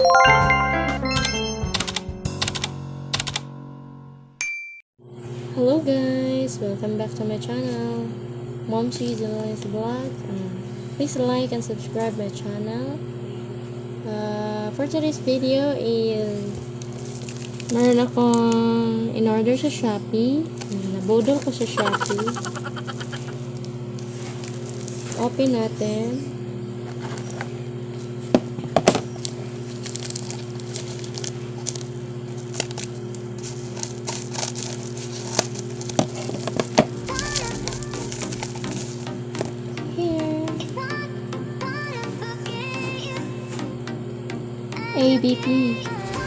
Hello guys, welcome back to my channel, Momshie, Jennelyn's vlog. Please like and subscribe my channel. For today's video is meron akong in-order sa Shopee. Nabodol ko sa Shopee. Open natin. ABP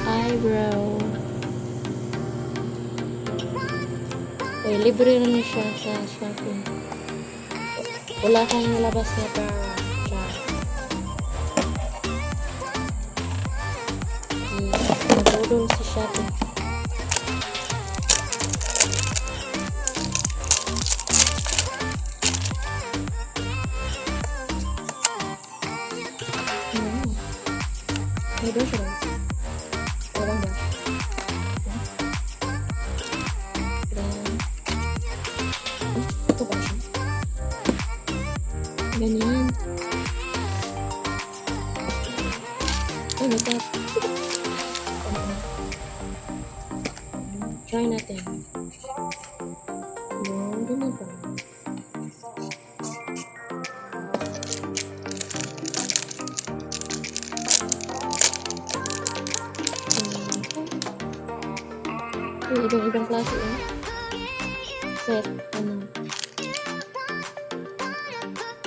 eyebrow. Okay, libre naman siya sa Shopee. Wala kang nalabas na para nabudol sa Shopee. May brush lang. Walang brush. Ito ba siya? Ganyan. Oh, nagkat. Try natin. Ganyan pa. Yung ibang klase set,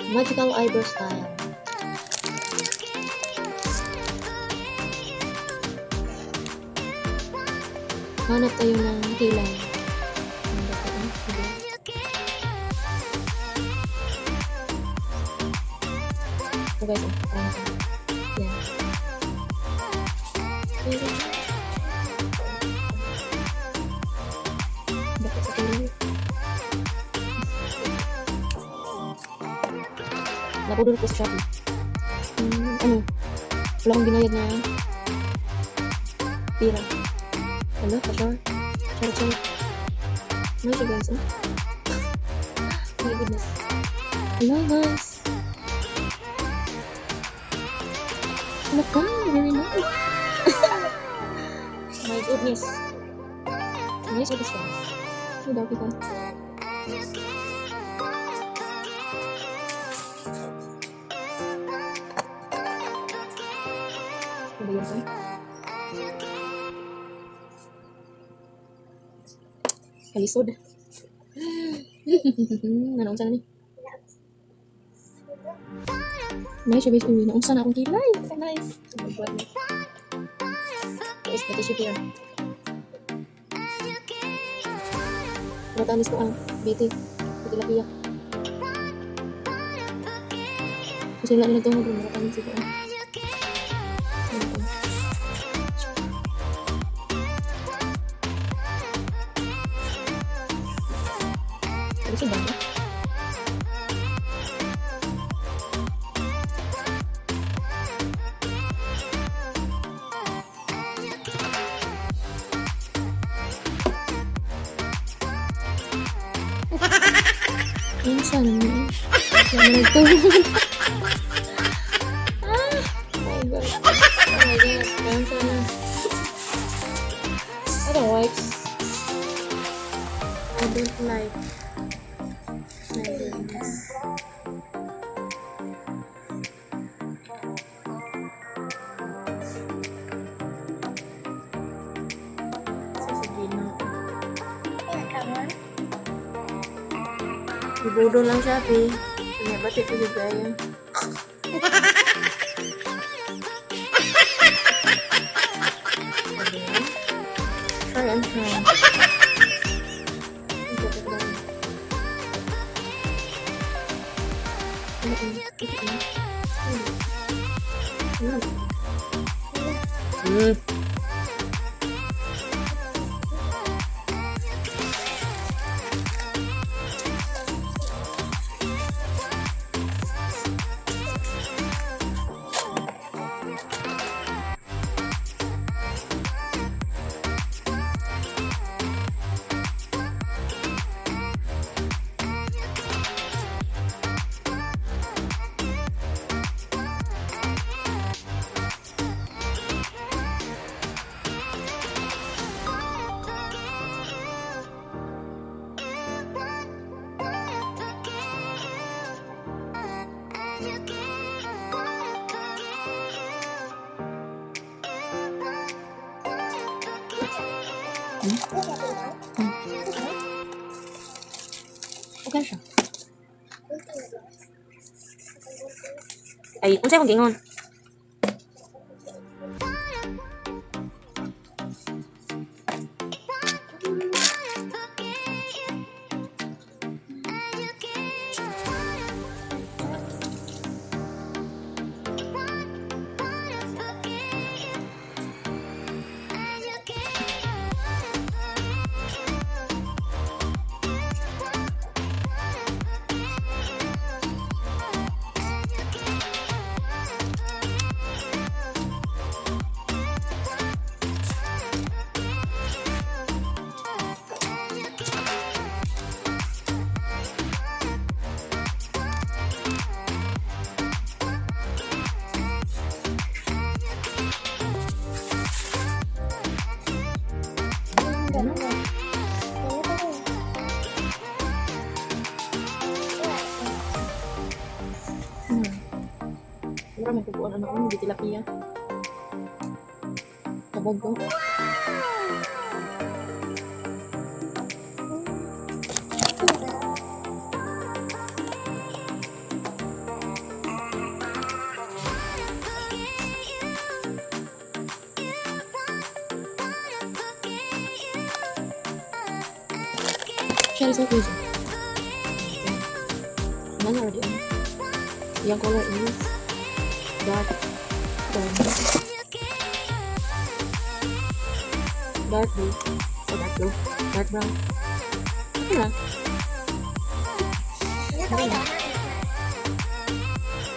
magical eyebrow style. Hanap tayo ng kilay. So guys, yan. Napudol ko sa Shopee. Wala akong binayad na pira. Ano? Pa-short? Short. Ano siya guys? My goodness. Hello guys. Ano ka? Very nice. My goodness. Nice with this one. Ay, dami ka. Kalisod. Naunsa na ni? Nice siya baby. Naunsa na akong kilay. Nice. Guys, pati siya pira. Matamis ko ang biti. Pati lapiya. Kasi wala na ito. Matamis ko ang Ano ba? Ano sana mo? Ano ito? Oh my god. Oh my god. Ano sana? I don't wipes. I don't like. My goodness. Sasabihin na ako. Ibudol lang Shopee. Pinabati ko yung gaya. Try and try. Okay siya. Ay, unsay akong gingon? Mura may kukuan ano di tilapia. Tabog ko. Shell sa freezer. None already on. Yung color is dark brown. Dark blue. Oh, dark blue. Dark brown. Okay na. Okay na.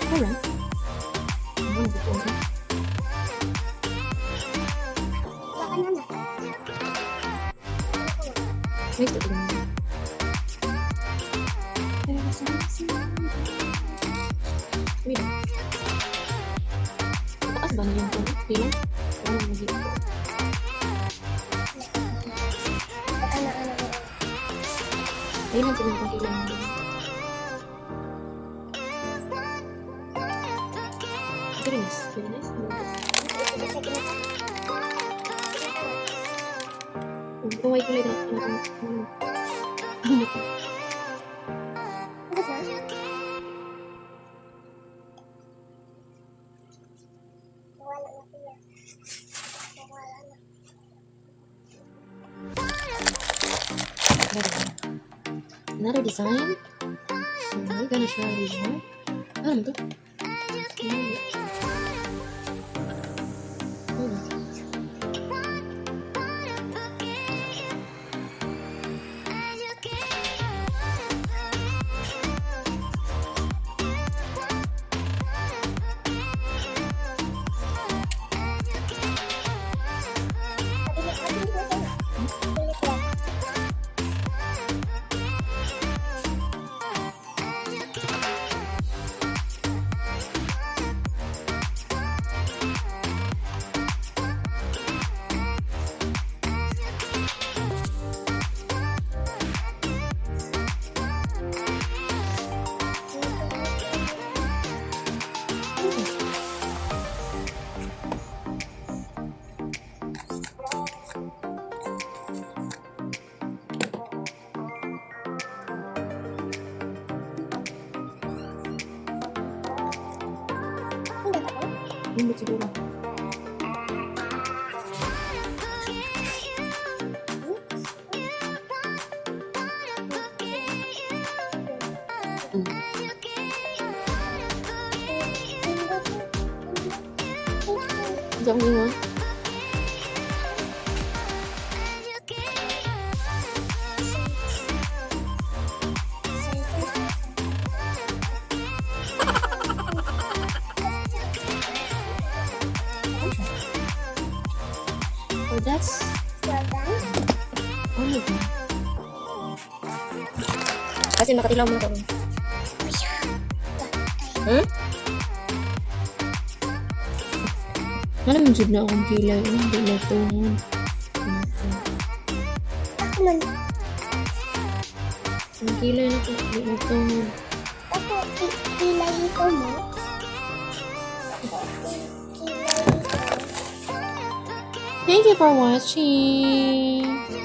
Okay na. Ano ito? Wait, ito lang. Wait. Taas ba na yung pila? Ano yung mag-iip ko? Ayun ang sinang pila natin. Very nice. Very nice. Kung white kulay na another design. So we're gonna try this one. Ano to? Lembut siguro. Giống như hả? Oh, that's oh my god. Kasi makatilaw mo ko. Hmm? Mana menjud na akong kilay. Hindi na tungon. Ako man. Ang kilay na ko. Hindi na tungon. Ako, kilay ito mo. Thank you for watching.